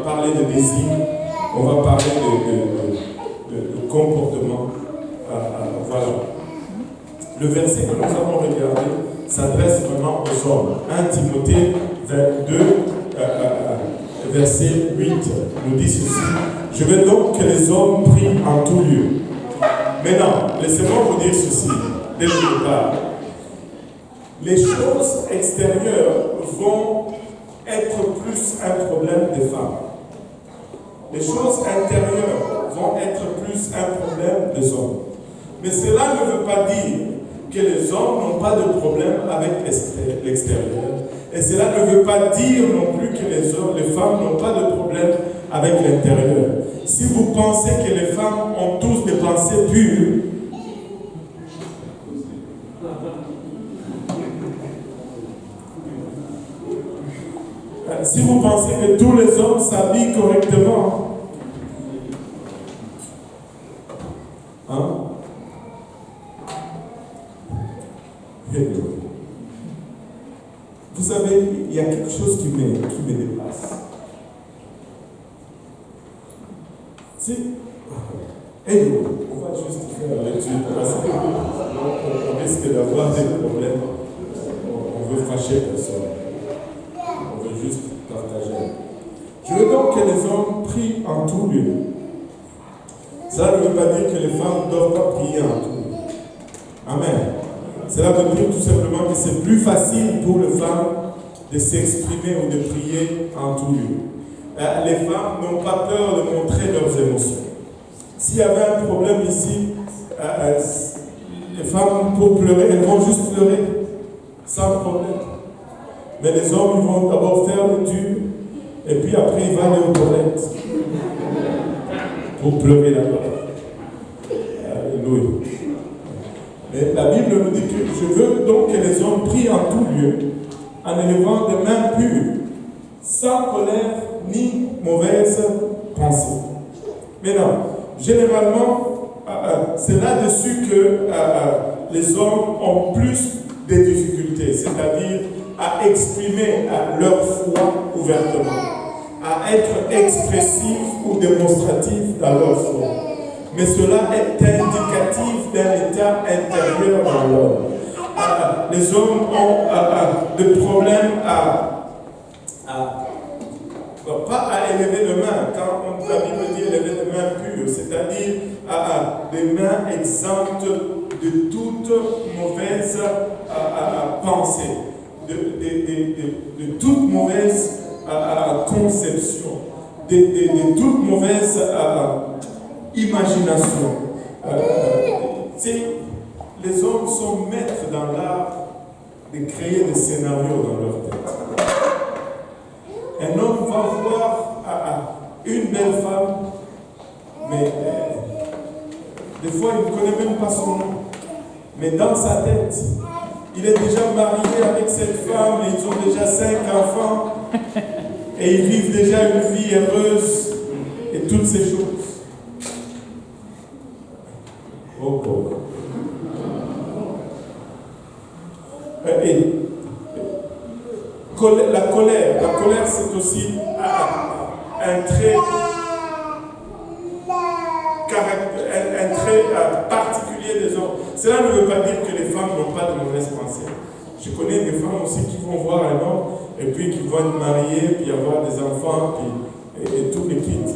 parler de désir, on va parler de comportement. Voilà. Le verset que nous avons regardé s'adresse vraiment aux hommes. 1 Timothée 22, verset 8, nous dit ceci. Je veux donc que les hommes prient en tout lieu. Maintenant, laissez-moi vous dire ceci, dès le départ. Les choses extérieures vont être plus un problème des femmes. Les choses intérieures vont être plus un problème des hommes. Mais cela ne veut pas dire que les hommes n'ont pas de problème avec l'extérieur. Et cela ne veut pas dire non plus que les femmes n'ont pas de problème avec l'intérieur. Si vous pensez que les femmes ont tous des pensées pures, si vous pensez que tous les hommes s'habillent correctement, hein? Vous savez, il y a quelque chose qui me dépasse. Si, on va juste faire l'étude parce qu'on risque d'avoir des problèmes. On veut fâcher personne. On veut juste partager. Je veux donc que les hommes prient en tout lieu. Cela ne veut pas dire que les femmes ne doivent pas prier en tout lieu. Amen. Cela veut dire tout simplement que c'est plus facile pour les femmes de s'exprimer ou de prier en tout lieu. Les femmes n'ont pas peur de montrer leurs émotions. S'il y avait un problème ici, les femmes pour pleurer, elles vont juste pleurer, sans problème. Mais les hommes, ils vont d'abord faire le tube, et puis après, ils vont aller aux toilettes pour pleurer là-bas. Alléluia. Mais la Bible nous dit que je veux donc que les hommes prient en tout lieu, en élevant des mains pures, sans colère ni mauvaise pensée. Maintenant, généralement, c'est là-dessus que les hommes ont plus de difficultés, c'est-à-dire à exprimer leur foi ouvertement, à être expressifs ou démonstratifs dans leur foi. Mais cela est indicatif d'un état intérieur dans l'homme. Les hommes ont des problèmes pas à élever les mains, quand la Bible dit élever les mains pures, c'est-à-dire des mains exemptes de toute mauvaise pensée, de toute mauvaise conception, de toute mauvaise imagination. Les hommes sont maîtres dans l'art de créer des scénarios dans leur tête. Un homme va voir une belle femme, mais des fois il ne connaît même pas son nom. Mais dans sa tête, il est déjà marié avec cette femme, et ils ont déjà 5 enfants, et ils vivent déjà une vie heureuse, et toutes ces choses. Oh, oh. Et la colère c'est aussi un trait particulier des hommes. Cela ne veut pas dire que les femmes n'ont pas de mauvaises pensées. Je connais des femmes aussi qui vont voir un homme et puis qui vont être mariées, puis avoir des enfants, puis, et tout les quitte.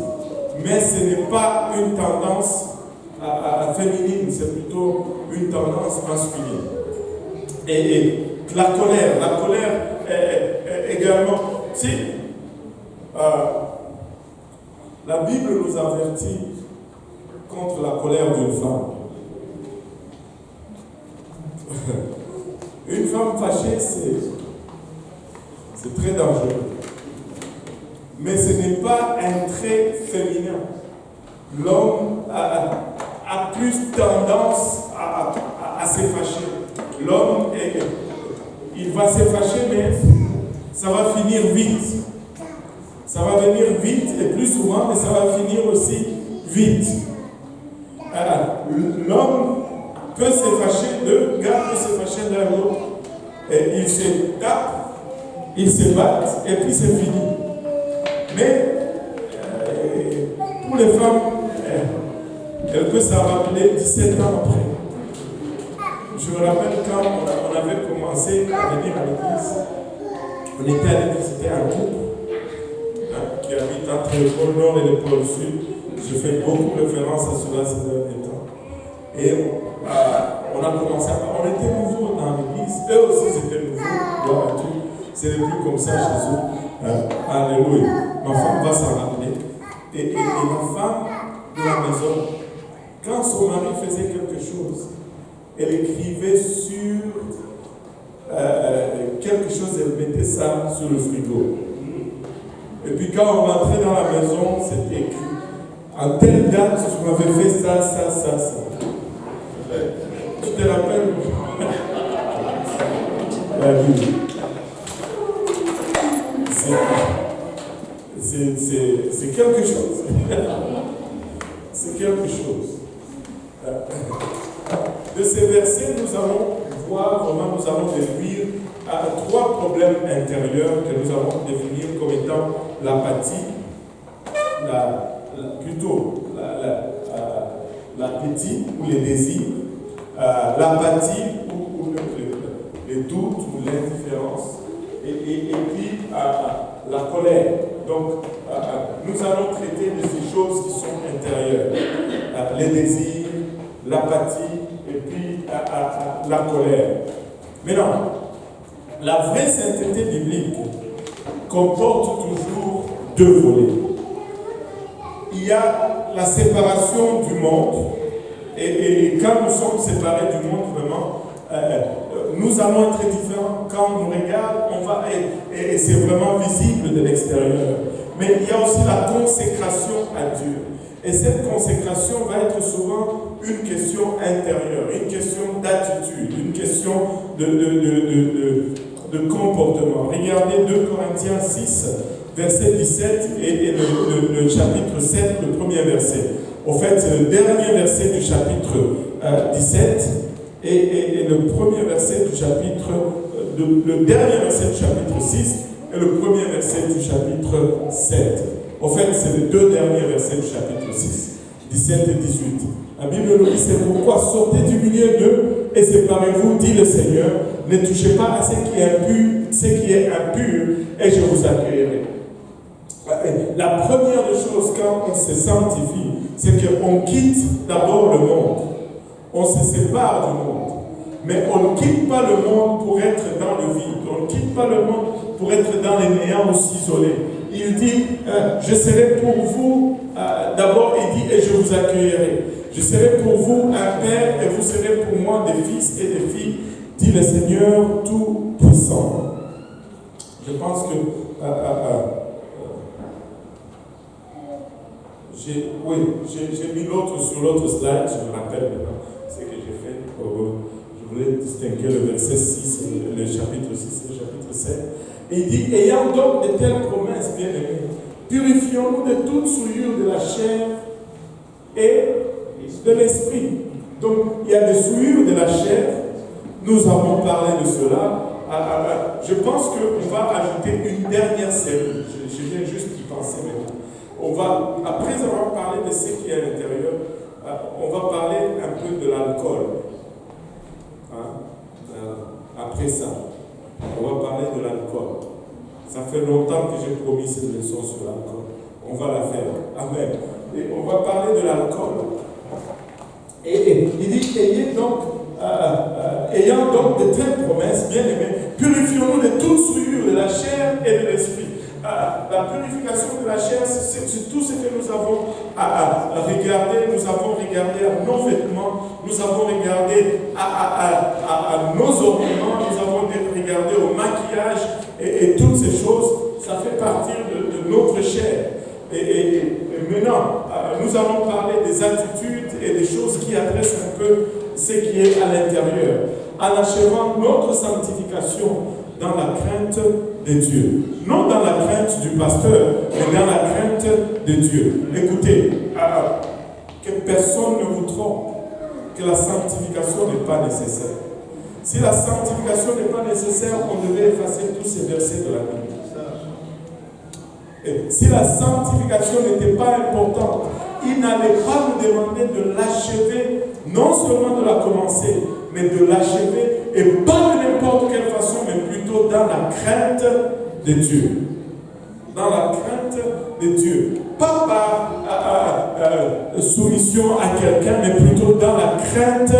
Mais ce n'est pas une tendance féminine, c'est plutôt une tendance masculine. Et la colère également. Si la Bible nous avertit contre la colère d'une femme. Une femme fâchée, c'est très dangereux. Mais ce n'est pas un trait féminin. L'homme a plus tendance à se fâcher. L'homme, il va se fâcher, mais ça va finir vite. Ça va venir vite, et plus souvent, mais ça va finir aussi vite. L'homme peut se fâcher, deux gars peuvent se fâcher l'un l'autre, et ils se tapent, ils se battent, et puis c'est fini. Mais Pour les femmes, elle peut s'en rappeler 17 ans après. Je me rappelle quand on avait commencé à venir à l'église, on était allé visiter un couple qui habite entre le pôle Nord et le pôle Sud. Je fais beaucoup référence à cela ces derniers temps. Et on a commencé on était nouveaux dans l'église, eux aussi étaient nouveaux, gloire à Dieu. C'est le plus comme ça chez eux. Alléluia. Ma femme va s'en rappeler. Et ma femme de la maison, quand son mari faisait quelque chose, elle écrivait sur quelque chose, elle mettait ça sur le frigo. Et puis quand on rentrait dans la maison, c'était écrit. En telle date, tu m'avais fait ça. Tu te rappelles? La Bible. C'est quelque chose. C'est quelque chose. De ces versets, nous allons voir, vraiment, nous allons déduire trois problèmes intérieurs que nous allons définir comme étant l'apathie, l'appétit ou les désirs, l'apathie ou les doutes ou l'indifférence, et puis la colère. Donc, nous allons traiter de ces choses qui sont intérieures, les désirs, l'apathie et puis la colère. Maintenant, la vraie sainteté biblique comporte toujours deux volets. Il y a la séparation du monde, et quand nous sommes séparés du monde, vraiment, nous allons être différents. Quand on nous regarde, et c'est vraiment visible de l'extérieur. Mais il y a aussi la consécration à Dieu. Et cette consécration va être souvent une question intérieure, une question d'attitude, une question de comportement. Regardez 2 Corinthiens 6, verset 17 et le chapitre 7, le premier verset. Au fait, c'est le dernier verset du chapitre 17 et le premier verset du chapitre, le dernier verset du chapitre 6 et le premier verset du chapitre 7. Au fait, c'est les deux derniers versets du chapitre 6, 17 et 18. La Bible nous dit, c'est pourquoi sortez du milieu d'eux et séparez-vous, dit le Seigneur, ne touchez pas à ce qui est impur, et je vous accueillerai. La première des choses, quand on se sanctifie, c'est qu'on quitte d'abord le monde. On se sépare du monde. Mais on ne quitte pas le monde pour être dans le vide. On ne quitte pas le monde pour être dans les néants ou s'isoler. Il dit, je serai pour vous, d'abord il dit, et je vous accueillerai. Je serai pour vous un père et vous serez pour moi des fils et des filles, dit le Seigneur Tout-Puissant. Je pense que j'ai mis l'autre sur l'autre slide, je me rappelle maintenant ce que j'ai fait. Je voulais distinguer le verset 6, le chapitre 6 et le chapitre 7. Et il dit, ayant donc de telles promesses, bien-aimés, purifions-nous de toute souillure de la chair et de l'esprit. Donc, il y a des souillures de la chair. Nous avons parlé de cela. Je pense qu'on va ajouter une dernière série. Je viens juste d'y penser maintenant. Après avoir parlé de ce qui est à l'intérieur, on va parler un peu de l'alcool. Après ça, on va parler de l'alcool. Ça fait longtemps que j'ai promis cette leçon sur l'alcool. On va la faire. Amen. Et on va parler de l'alcool. Et il dit, ayant donc de telles promesses, bien aimés, purifions-nous de toute souillure de la chair et de l'esprit. La purification de la chair, c'est tout ce que nous avons regardé. Nous avons regardé à nos vêtements, nous avons regardé à nos ornements, nous avons regardé au maquillage et toutes ces choses. Ça fait partie de notre chair. Et maintenant, nous allons parler des attitudes et des choses qui adressent un peu ce qui est à l'intérieur, en achevant notre sanctification dans la crainte de Dieu. Non dans la crainte du pasteur, mais dans la crainte de Dieu. Écoutez, que personne ne vous trompe, que la sanctification n'est pas nécessaire. Si la sanctification n'est pas nécessaire, on devait effacer tous ces versets de la Bible. Et si la sanctification n'était pas importante, n'allait pas nous demander de l'achever, non seulement de la commencer, mais de l'achever, et pas de n'importe quelle façon, mais plutôt dans la crainte de Dieu. Dans la crainte de Dieu. Pas par soumission à quelqu'un, mais plutôt dans la crainte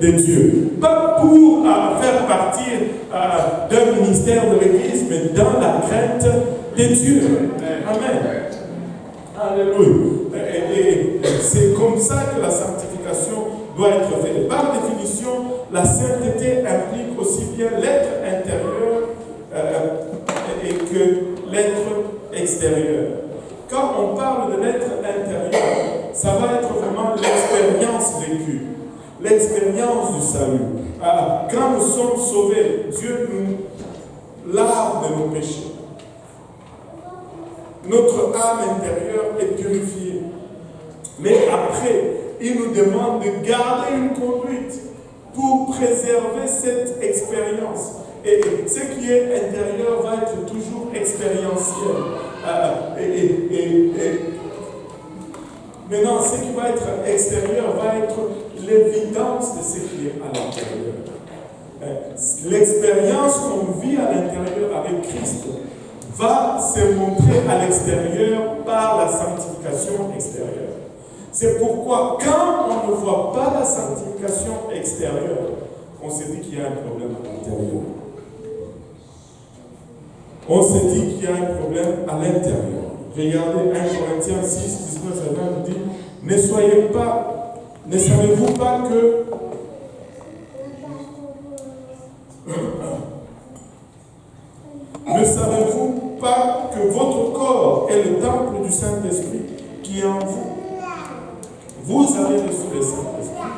de Dieu. Pas pour faire partir d'un ministère de l'Église, mais dans la crainte de Dieu. Amen. Alléluia. Et c'est comme ça que la sanctification doit être faite. Par définition, la sainteté implique aussi bien l'être intérieur et que l'être extérieur. Quand on parle de l'être intérieur, ça va être vraiment l'expérience vécue, l'expérience du salut. Quand nous sommes sauvés, Dieu nous lave de nos péchés. Notre âme intérieure est purifiée. Mais après, il nous demande de garder une conduite pour préserver cette expérience. Et ce qui est intérieur va être toujours expérientiel. Maintenant, ce qui va être extérieur va être l'évidence de ce qui est à l'intérieur. L'expérience qu'on vit à l'intérieur avec Christ va se montrer à l'extérieur par la sanctification extérieure. C'est pourquoi, quand on ne voit pas la sanctification extérieure, on se dit qu'il y a un problème à l'intérieur. On se dit qu'il y a un problème à l'intérieur. Regardez 1 Corinthiens 6, 19 et 20 nous dit, ne savez-vous pas que ne savez-vous pas que votre corps est le temple du Saint-Esprit qui est en vous? Vous avez reçu le Saint-Esprit.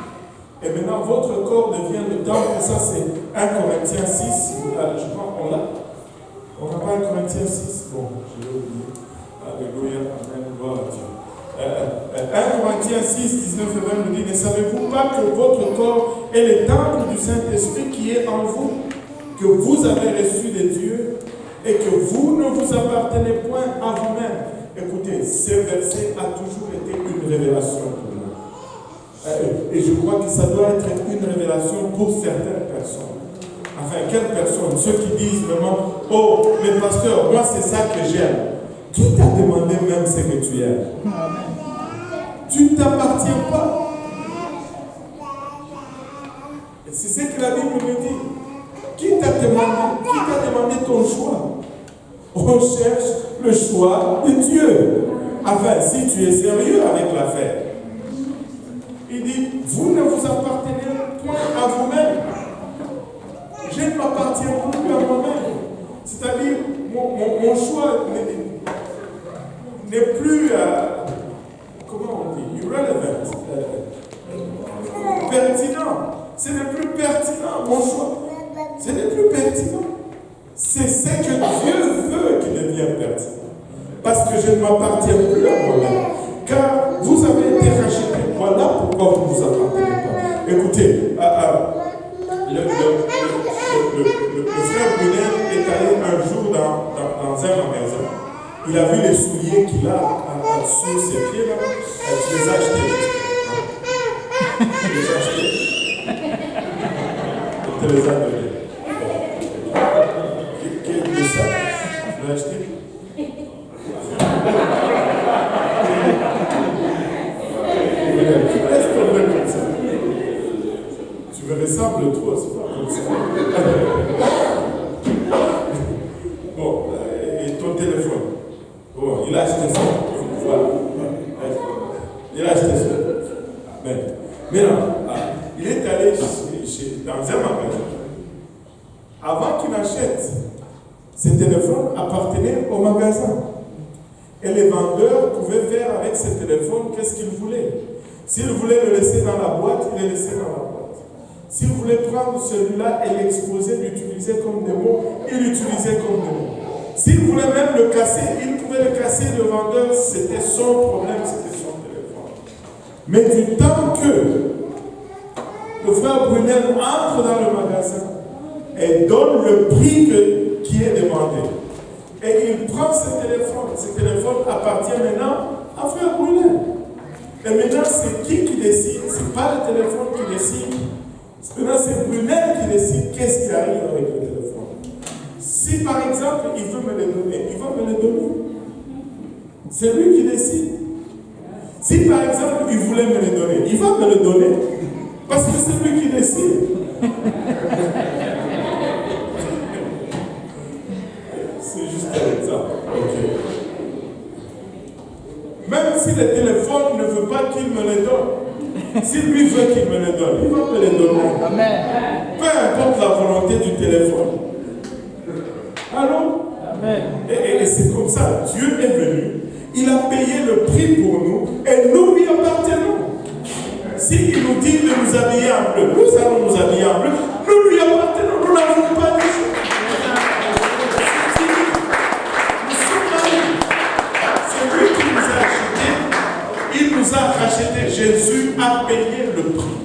Et maintenant, votre corps devient le temple. Ça, c'est 1 Corinthiens 6. Je crois qu'on l'a. On n'a pas 1 Corinthiens 6. Bon, je l'ai oublié. Alléluia. Amen. Gloire à Dieu. 1 Corinthiens 6, 19 et 20 nous dit, ne savez-vous pas que votre corps est le temple du Saint-Esprit qui est en vous, que vous avez reçu de Dieu et que vous ne vous appartenez point à vous-même? Écoutez, ce verset a toujours été une révélation pour nous. Et je crois que ça doit être une révélation pour certaines personnes. Enfin, quelles personnes? Ceux qui disent vraiment, oh, mais pasteur, moi c'est ça que j'aime. Qui t'a demandé même ce que tu aimes? Tu ne t'appartiens pas. Et c'est ce que la Bible nous dit. Qui t'a demandé ton choix? On cherche le choix de Dieu. Enfin, si tu es sérieux avec l'affaire. Il dit, vous ne vous appartenez point à vous-même. Je ne m'appartiens plus à moi-même. C'est-à-dire, mon choix n'est plus, comment on dit, irrelevant, pertinent. Ce n'est plus pertinent, mon choix. Ce n'est plus pertinent. C'est ce que Dieu veut qui devienne pertinent. Parce que je ne m'appartiens plus à moi-même. Car vous avez été rachetés. Voilà pourquoi vous ne vous appartenez pas. Écoutez, le frère Brunel est allé un jour dans un magasin. Il a vu les souliers qu'il a sur ses pieds là. Tu les as achetés. Tu les as achetés. Tu les as donnés. Quel est ça? Tu l'as acheté? Laisse tomber comme ça. Tu me ressembles trop, c'est pas comme ça. Bon, et ton téléphone. Bon, il a acheté ça. Voilà. Il a acheté ça. Maintenant, il est allé dans un magasin. Avant qu'il achète, ce téléphone appartenait au magasin. Et les vendeurs pouvaient faire avec ce téléphone qu'est-ce qu'ils voulaient. S'ils voulaient le laisser dans la boîte, ils le laissaient dans la boîte. S'ils voulaient prendre celui-là et l'exposer, l'utiliser comme démo, ils l'utilisaient comme démo. S'ils voulaient même le casser, ils pouvaient le casser. Le vendeur, c'était son problème, c'était son téléphone. Mais du temps que le frère Brunel entre dans le magasin et donne le prix qui est demandé, et il prend ce téléphone appartient maintenant à frère Brunel. Et c'est pas le téléphone qui décide. Maintenant, c'est Brunel qui décide qu'est-ce qui arrive avec le téléphone. Si par exemple, il veut me le donner, il va me le donner. C'est lui qui décide. Si par exemple, il voulait me le donner, il va me le donner. Parce que c'est lui qui décide. C'est juste un exemple. Okay. Même si le téléphone ne veut pas qu'il me le donne, si lui veut qu'il me le donne, il va me le donner. Amen. Peu importe la volonté du téléphone. Allô? Amen. Et c'est comme ça. Dieu est venu. Il a payé le prix pour nous et nous lui appartenons. S'il nous dit de nous habiller en bleu, nous allons nous habiller en bleu. Nous lui appartenons. Nous n'avons pas de choix. C'est lui qui nous a achetés. Il nous a rachetés. Jésus a payé le prix.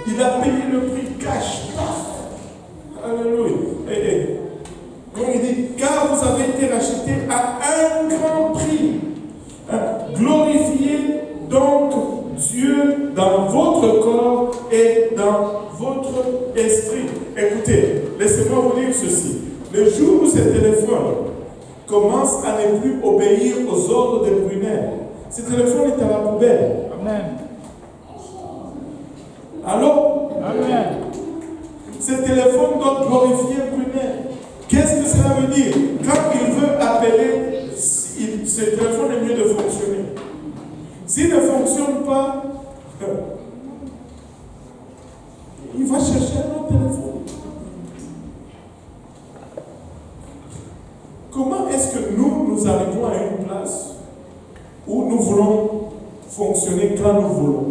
Il a payé le prix cash. Alléluia. Comme il dit, car vous avez été rachetés à un grand prix. Glorifiez donc Dieu dans votre corps et dans votre esprit. Écoutez, laissez-moi vous dire ceci. Le jour où ce téléphone commence à ne plus obéir aux ordres de Brunel, ce téléphone est à la poubelle. Amen. Allô? Amen. Ce téléphone doit glorifier Brunel. Qu'est-ce que cela veut dire? Quand il veut appeler, ce téléphone est mieux de fonctionner. S'il ne fonctionne pas, il va chercher un autre téléphone. Comment est-ce que nous arrivons à une place où nous voulons fonctionner quand nous voulons?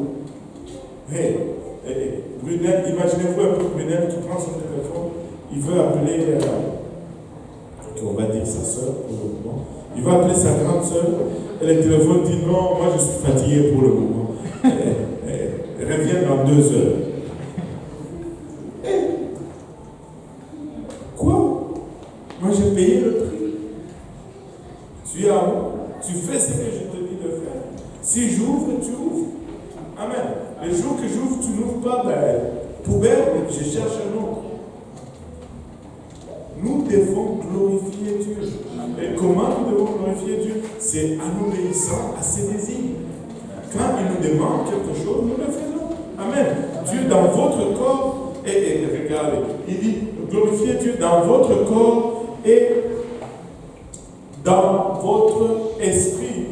Brunel, imaginez-vous un peu Brunel qui prend son téléphone, il veut appeler, on va dire sa soeur pour le moment, il va appeler sa grande soeur, et le téléphone dit non, moi je suis fatigué pour le moment. Reviens dans 2 heures. Quoi? Moi j'ai payé le prix. Tu fais ce que je te dis de faire. Si j'ouvre, tu ouvres. Amen. Le jour que j'ouvre, tu n'ouvres pas, poubelle, je cherche un autre. Nous devons glorifier Dieu. Et comment nous devons glorifier Dieu? C'est en obéissant à ses désirs. Quand il nous demande quelque chose, nous le faisons. Amen. Dieu dans votre corps, et regardez, il dit glorifiez Dieu dans votre corps et dans votre esprit.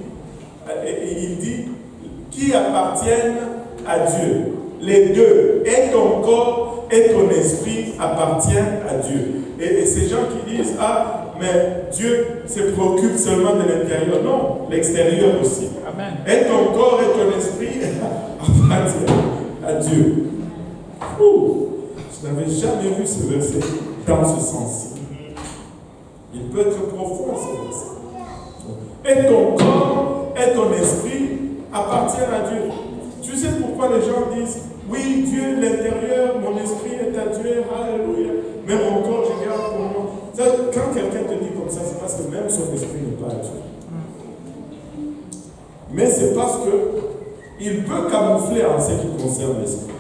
Et il dit qui appartiennent à Dieu. Les deux, et ton corps et ton esprit appartiennent à Dieu. Et ces gens qui disent, ah, mais Dieu se préoccupe seulement de l'intérieur. Non, l'extérieur aussi. Amen. Et ton corps et ton esprit appartiennent à Dieu. Je n'avais jamais vu ce verset dans ce sens-ci. Il peut être profond, ce verset. Et ton corps et ton esprit appartiennent à Dieu. Tu sais pourquoi les gens disent, oui, Dieu, l'intérieur, mon esprit est à Dieu, alléluia. Mais mon corps, je garde pour moi. Quand quelqu'un te dit comme ça, c'est parce que même son esprit n'est pas à Dieu. Mais c'est parce qu'il peut camoufler en ce qui concerne l'esprit.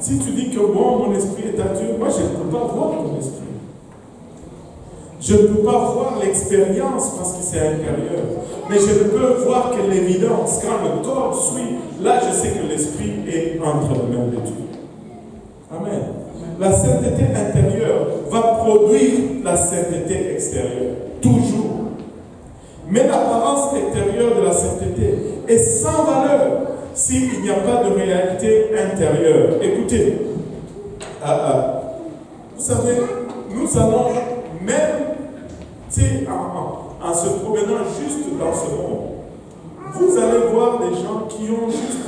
Si tu dis que bon, mon esprit est à Dieu, moi je ne peux pas voir ton esprit. Je ne peux pas voir l'expérience parce que c'est intérieur. Mais je ne peux voir que l'évidence. Quand le corps suit, là je sais que l'esprit est entre les mains de Dieu. Amen. La sainteté intérieure va produire la sainteté extérieure. Toujours. Mais l'apparence extérieure de la sainteté est sans valeur s'il n'y a pas de réalité intérieure. Écoutez, vous savez, nous allons même, en se promenant juste dans ce monde, vous allez voir des gens qui ont juste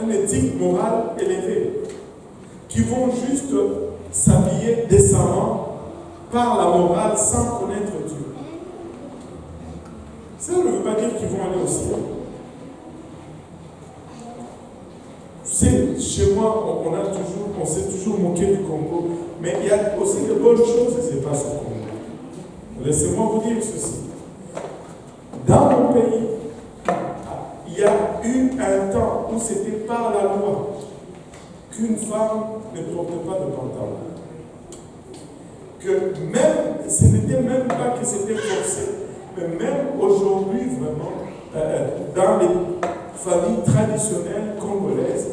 une éthique morale élevée, qui vont juste s'habiller décemment par la morale sans connaître Dieu. Ça ne veut pas dire qu'ils vont aller au ciel. Tu sais, chez moi, on s'est toujours moqué du Congo, mais il y a aussi de bonnes choses qui se passent au Congo. Laissez-moi vous dire ceci. Dans mon pays, il y a c'était par la loi qu'une femme ne portait pas de pantalon. Que même, ce n'était même pas que c'était forcé, mais même aujourd'hui, vraiment, dans les familles traditionnelles congolaises,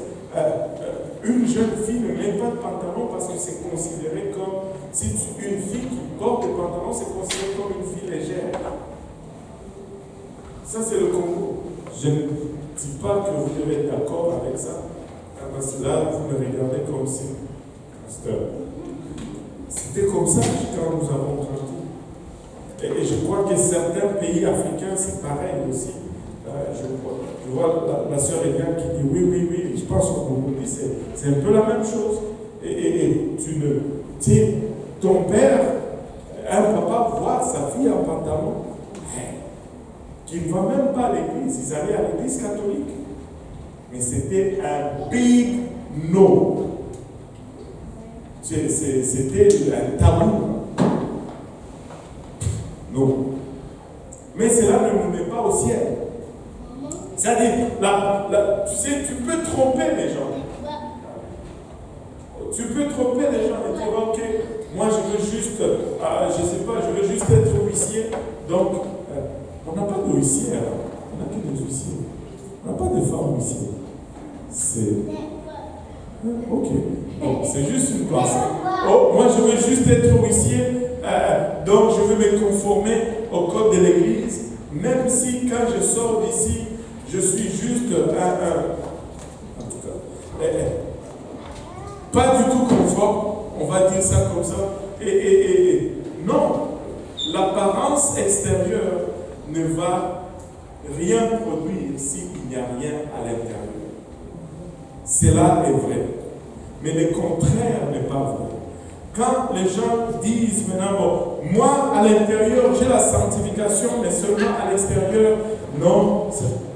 une jeune fille ne met pas de pantalon parce que c'est considéré comme, si une fille qui porte des pantalons, c'est considéré comme une fille légère. Ça, c'est le Congo. Je ne dis pas que vous devez être d'accord avec ça, parce que là, vous me regardez comme si, c'était comme ça quand nous avons grandi. Et je crois que certains pays africains, c'est pareil aussi. Je vois la sœur Eliane qui dit oui, je pense qu'au Burundi, c'est un peu la même chose. Et ton père, un papa voit sa fille en pantalon, qui ne va même pas à l'église, ils allaient à l'église catholique. Mais c'était un big no. C'était un tabou. Non. Mais cela ne nous met pas au ciel. C'est-à-dire, tu sais, tu peux tromper les gens. Tu peux tromper les gens et dire, ok, moi je veux juste, je ne sais pas, je veux juste être huissier. Donc, on n'a pas de huissier, on n'a que des huissiers. On n'a pas de femmes huissiers. C'est. Ok. Bon, c'est juste une pensée. Oh, moi je veux juste être huissier, donc je veux me conformer au code de l'église, même si quand je sors d'ici, je suis juste en tout cas, pas du tout conforme, on va dire ça comme ça. Et non, l'apparence extérieure ne va rien produire s'il n'y a rien à l'intérieur. Cela est vrai. Mais le contraire n'est pas vrai. Quand les gens disent maintenant, bon, moi à l'intérieur j'ai la sanctification, mais seulement à l'extérieur, non,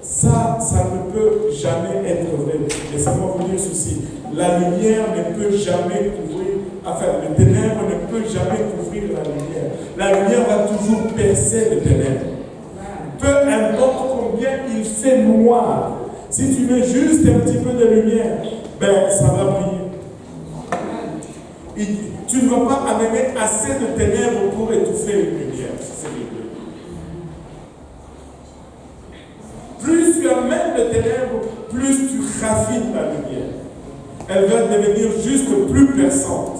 ça ne peut jamais être vrai. Laissez-moi vous dire ceci. La lumière ne peut jamais couvrir, enfin, le ténèbre ne peut jamais couvrir la lumière. La lumière va toujours percer le ténèbre. Peu importe combien il fait noir, si tu mets juste un petit peu de lumière, ben ça va briller. Tu ne vas pas amener assez de ténèbres pour étouffer une lumière. C'est plus tu amènes de ténèbres, plus tu raffines la lumière. Elle va devenir juste plus perçante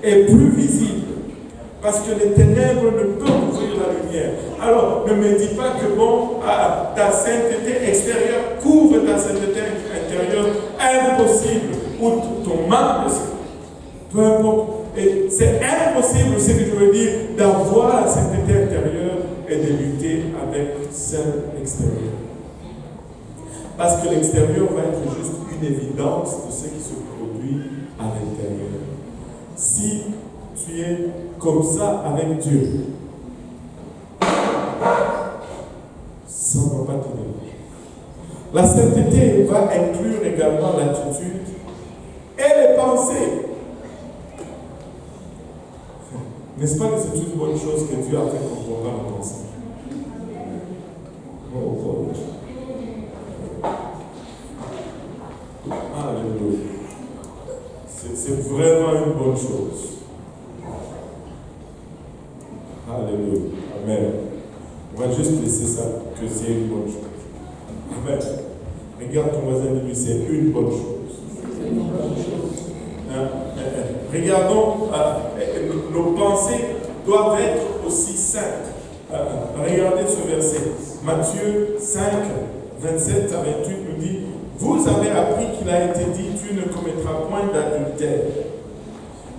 et plus visible. Parce que les ténèbres ne peuvent couvrir la lumière. Alors, ne me dis pas que bon, ta sainteté extérieure couvre ta sainteté intérieure. Impossible. Ou ton manque, peu importe. Et c'est impossible, ce que je veux dire, d'avoir la sainteté intérieure et de lutter avec celle extérieure. Parce que l'extérieur va être juste une évidence de ce qui se produit à l'intérieur. Si tu es comme ça avec Dieu, ça ne va pas tenir. La sainteté va inclure également l'attitude et les pensées. N'est-ce pas que c'est une bonne chose que Dieu a fait qu'on ne voit pas la pensée? Alléluia. C'est vraiment une bonne chose. Alléluia. Amen. On va juste laisser ça, que c'est une bonne chose. Amen. Regarde ton voisin et lui, c'est une bonne chose. Regardons, nos pensées doivent être aussi saintes. Regardez ce verset. Matthieu 5, 27 à 28 nous dit, vous avez appris qu'il a été dit, tu ne commettras point d'adultère.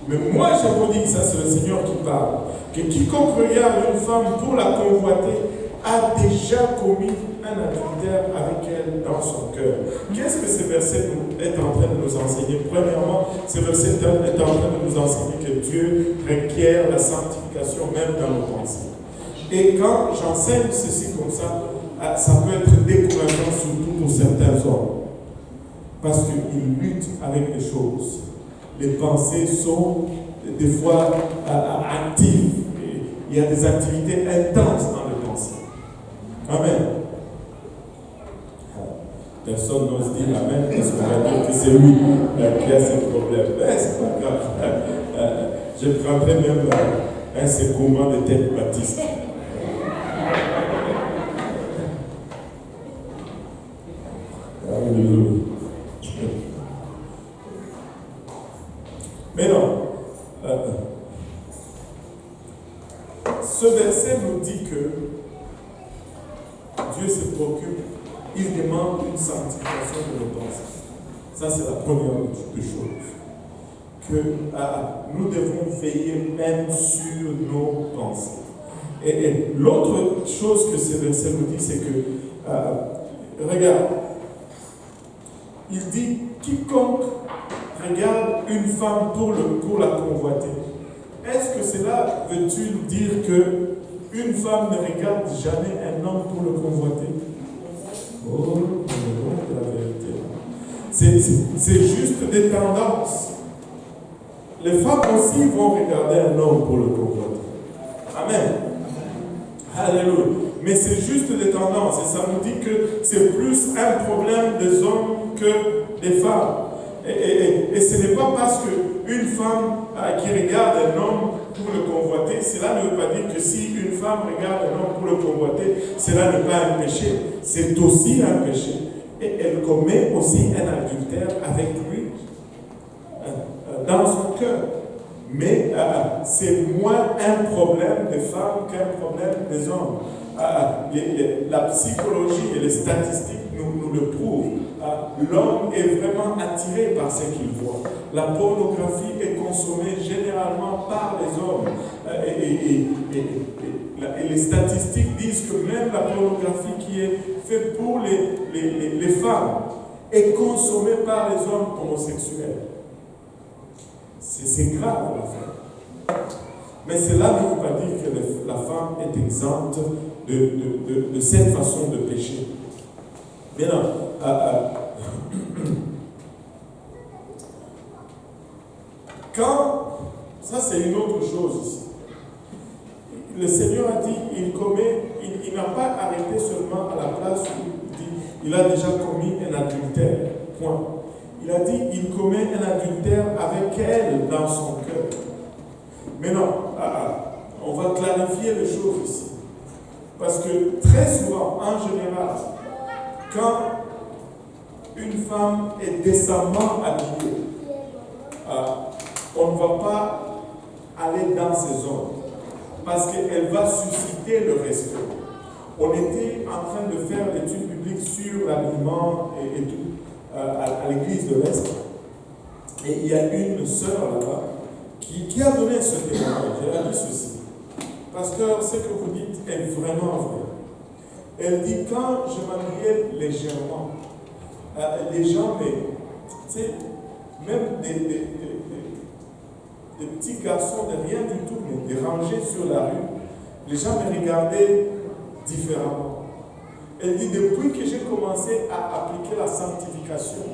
Mais moi je vous dis, ça c'est le Seigneur qui parle, que quiconque regarde une femme pour la convoiter a déjà commis un adultère avec elle dans son cœur. Qu'est-ce que ce verset est en train de nous enseigner? Premièrement, ce verset est en train de nous enseigner que Dieu requiert la sanctification même dans nos pensées. Et quand j'enseigne ceci comme ça, ça peut être décourageant surtout pour certains hommes. Parce qu'ils luttent avec les choses. Les pensées sont des fois actives. Il y a des activités intenses dans les pensées. Amen. Personne n'ose dire Amen parce qu'on va dire que c'est lui qui a ce problème. Mais c'est pas grave. Je prendrais même un secouement de tête baptiste. Alléluia. Mais non. Ce verset nous dit que Dieu se préoccupe, il demande une sanctification de nos pensées. Ça, c'est la première des choses. Que nous devons veiller même sur nos pensées. Et l'autre chose que ce verset nous dit, c'est que, regarde, il dit, quiconque regarde une femme pour la convoiter. Est-ce que cela veut-il dire qu'une femme ne regarde jamais un homme pour le convoiter? Oh, c'est la vérité. C'est juste des tendances. Les femmes aussi vont regarder un homme pour le convoiter. Amen. Alléluia. Mais c'est juste des tendances. Et ça nous dit que c'est plus un problème des hommes que des femmes. Et ce n'est pas parce qu'une femme qui regarde un homme pour le convoiter, cela ne veut pas dire que si une femme regarde un homme pour le convoiter, cela n'est pas un péché. C'est aussi un péché. Et elle commet aussi un adultère avec lui dans son cœur. Mais c'est moins un problème des femmes qu'un problème des hommes. La psychologie et les statistiques nous le prouvent. L'homme est vraiment attiré par ce qu'il voit. La pornographie est consommée généralement par les hommes. Et les statistiques disent que même la pornographie qui est faite pour les femmes est consommée par les hommes homosexuels. C'est grave, la femme. Mais cela ne veut pas dire que la femme est exempte de cette façon de pécher. Maintenant, ça c'est une autre chose ici. Le Seigneur a dit, il n'a pas arrêté seulement à la place où il a déjà commis un adultère. Point. Il a dit, il commet un adultère avec elle dans son cœur. Maintenant, on va clarifier les choses ici. Parce que très souvent, en général, quand une femme est décemment habillée, on ne va pas aller dans ses zones. Parce qu'elle va susciter le respect. On était en train de faire l'étude biblique sur l'habillement et tout, à l'église de l'Est. Et il y a une sœur là-bas qui a donné ce témoignage. Elle a dit ceci. Pasteur, ce que vous dites est vraiment vrai. Elle dit, quand je m'habillais légèrement, les gens, même des petits garçons de rien du tout, mais des rangées sur la rue, les gens me regardaient différemment. Elle dit, depuis que j'ai commencé à appliquer la sanctification,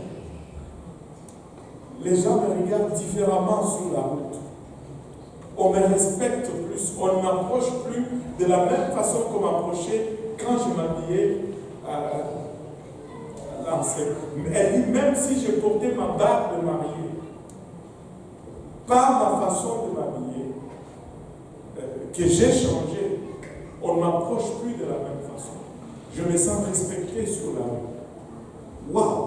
les gens me regardent différemment sur la route. On me respecte plus, on ne m'approche plus de la même façon qu'on m'approchait quand je m'habillais Elle dit, même si je portais ma barbe de mariée, par ma façon de m'habiller, que j'ai changé, on ne m'approche plus de la même façon. Je me sens respecté sur la rue. Waouh!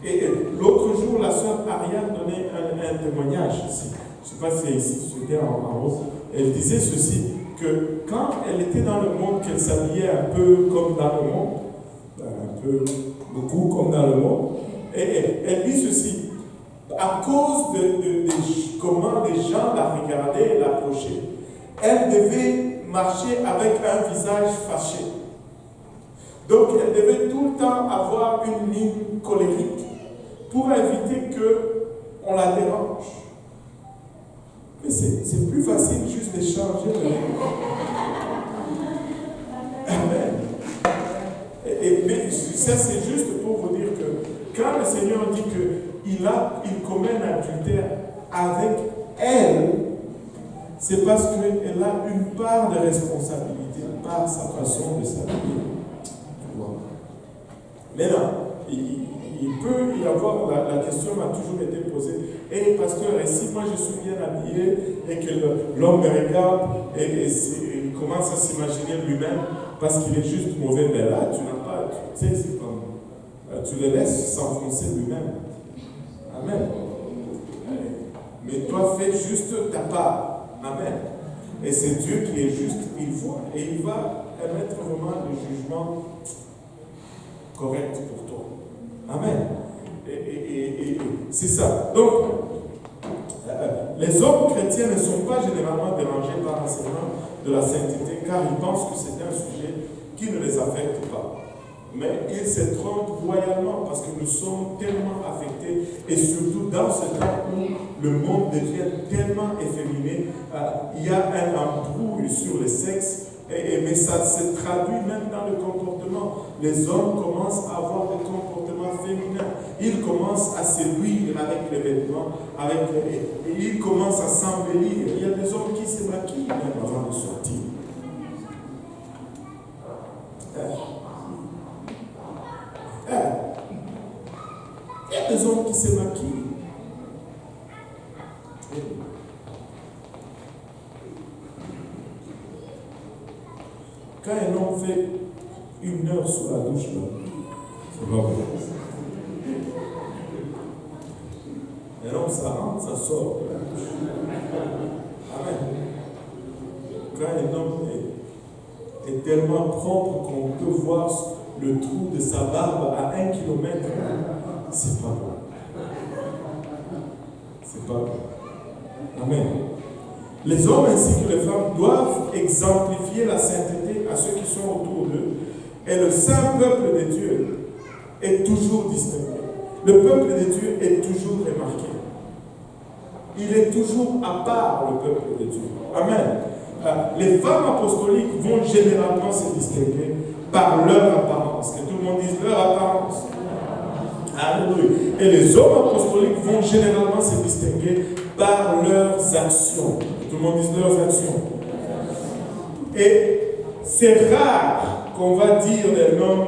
Et l'autre jour, la sœur Ariane donnait un témoignage ici. Je ne sais pas si c'est ici, c'était en haut. Elle disait ceci, que quand elle était dans le monde, qu'elle s'habillait un peu comme dans le monde, beaucoup comme dans le monde, et elle dit ceci, à cause de comment les gens la regardaient et l'approchaient, elle devait marcher avec un visage fâché. Donc elle devait tout le temps avoir une ligne colérique pour éviter qu'on la dérange. Mais c'est plus facile juste de changer de ligne. Amen. Mais ça c'est juste pour vous dire que quand le Seigneur dit qu'il commet un adultère avec elle, c'est parce qu'elle a une part de responsabilité par sa façon de s'habiller. Maintenant, il peut y avoir, la question m'a toujours été posée, hey, pasteur, et si moi je suis bien habillé et que l'homme me regarde et il commence à s'imaginer lui-même parce qu'il est juste mauvais, mais là, tu n'as pas, tu sais, c'est comme, tu le laisses s'enfoncer lui-même. Amen. Mais toi, fais juste ta part. Amen. Et c'est Dieu qui est juste, il voit, et il va émettre vraiment le jugement correct pour toi. Amen. Et c'est ça. Donc, les hommes chrétiens ne sont pas généralement dérangés par l'enseignement de la sainteté, car ils pensent que c'est un sujet qui ne les affecte pas. Mais ils se trompent royalement parce que nous sommes tellement affectés, et surtout dans ce temps où le monde devient tellement efféminé, il y a un embrouille sur le sexe, mais ça se traduit même dans le comportement. Les hommes commencent à avoir des comportements féminins. Ils commencent à séduire avec les vêtements, et ils commencent à s'embellir. Il y a des hommes qui se maquillent même avant de sortir. Il y a des hommes qui se maquillent. Quand un homme fait 1 heure sous la douche, là, c'est pas bon. Un homme, ça rentre, ça sort de la douche. Amen. Quand un homme est tellement propre qu'on peut voir le trou de sa barbe à 1 kilomètre, c'est pas bon. C'est pas bon. Amen. Les hommes ainsi que les femmes doivent exemplifier la sainteté à ceux qui sont autour d'eux. Et le saint peuple de Dieu est toujours distingué. Le peuple de Dieu est toujours remarqué. Il est toujours à part, le peuple de Dieu. Amen. Les femmes apostoliques vont généralement se distinguer par leur apparence. Que tout le monde dise leur apparence. Alléluia. Et les hommes apostoliques vont généralement se distinguer par leurs actions. Tout le monde dise leurs actions. Et c'est rare qu'on va dire d'un homme,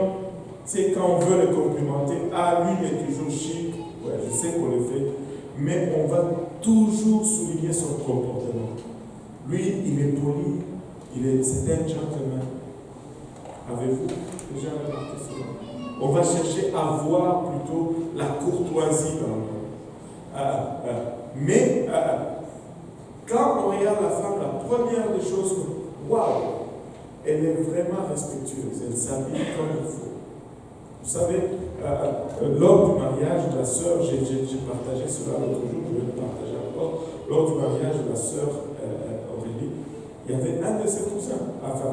c'est quand on veut le complimenter, ah, lui il est toujours chic, ouais, je sais qu'on le fait, mais on va toujours souligner son comportement. Lui, il est poli, c'est un gentleman. Avez-vous déjà remarqué cela? On va chercher à voir plutôt la courtoisie dans le monde. Mais quand on regarde la femme, la première des choses, waouh, elle est vraiment respectueuse, elle s'habille comme il faut. Vous savez, lors du mariage de la sœur, j'ai partagé cela l'autre jour, je vais le partager encore. Lors du mariage de la sœur Aurélie, il y avait un de ses cousins, enfin,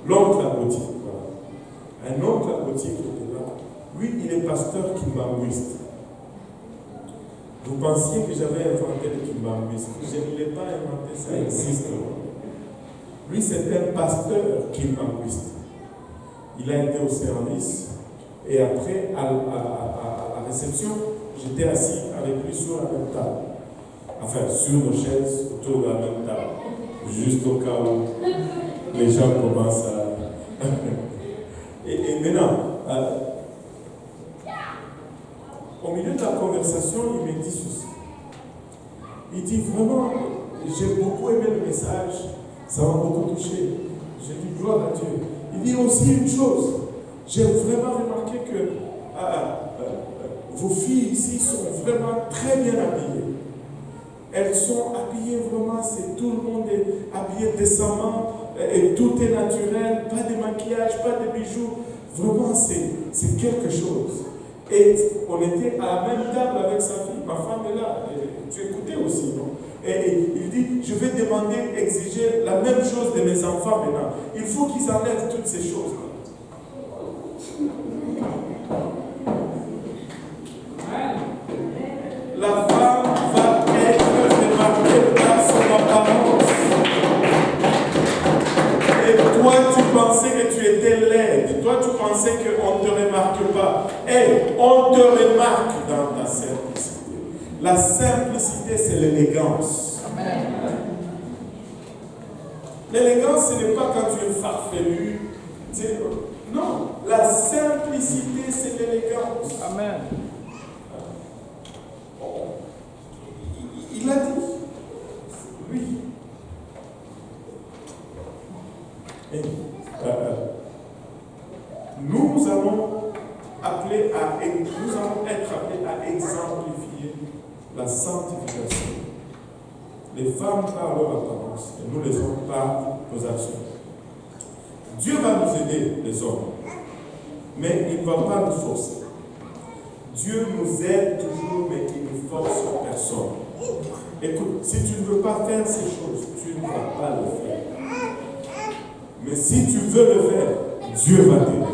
l'oncle Aboti, voilà. Un oncle Aboti qui était là. Lui, il est pasteur kimbangouiste. Vous pensiez que j'avais inventé le kimbangouiste. Je ne l'ai pas inventé, ça existe. Lui, c'est un pasteur kimbangouiste. Il a été au service et après, à la réception, j'étais assis avec lui sur la même table. Enfin, sur nos chaises, autour de la même table. Juste au cas où les gens commencent à... et maintenant, au milieu de la conversation, il me dit ceci. Il dit vraiment, j'ai beaucoup aimé le message, ça m'a beaucoup touché. J'ai dit gloire à Dieu. Il dit aussi une chose, j'ai vraiment remarqué que vos filles ici sont vraiment très bien habillées. Elles sont habillées vraiment, tout le monde est habillé décemment, et tout est naturel, pas de maquillage, pas de bijoux. Vraiment, c'est quelque chose. Et on était à la même table avec sa fille, ma femme est là, et tu écoutais aussi, non? Et il dit, je vais demander, exiger la même chose de mes enfants maintenant. Il faut qu'ils enlèvent toutes ces choses-là. La femme va être remarquée par son apparence. Et toi, tu pensais que tu étais laide. Toi, tu pensais qu'on ne te remarque pas. Et on te remarque dans ta simplicité. La simplicité, c'est l'élégance. L'élégance, ce n'est pas quand tu es farfelu. Non, la simplicité, c'est l'élégance. Et, nous allons être appelés à exemplifier la sanctification. Les femmes par leur apparence et nous les hommes par nos actions. Dieu va nous aider, les hommes, mais il ne va pas nous forcer. Dieu nous aide toujours, mais il ne force personne. Écoute, si tu ne veux pas faire ces choses, tu ne vas pas le faire. Mais si tu veux le faire, Dieu va t'aider.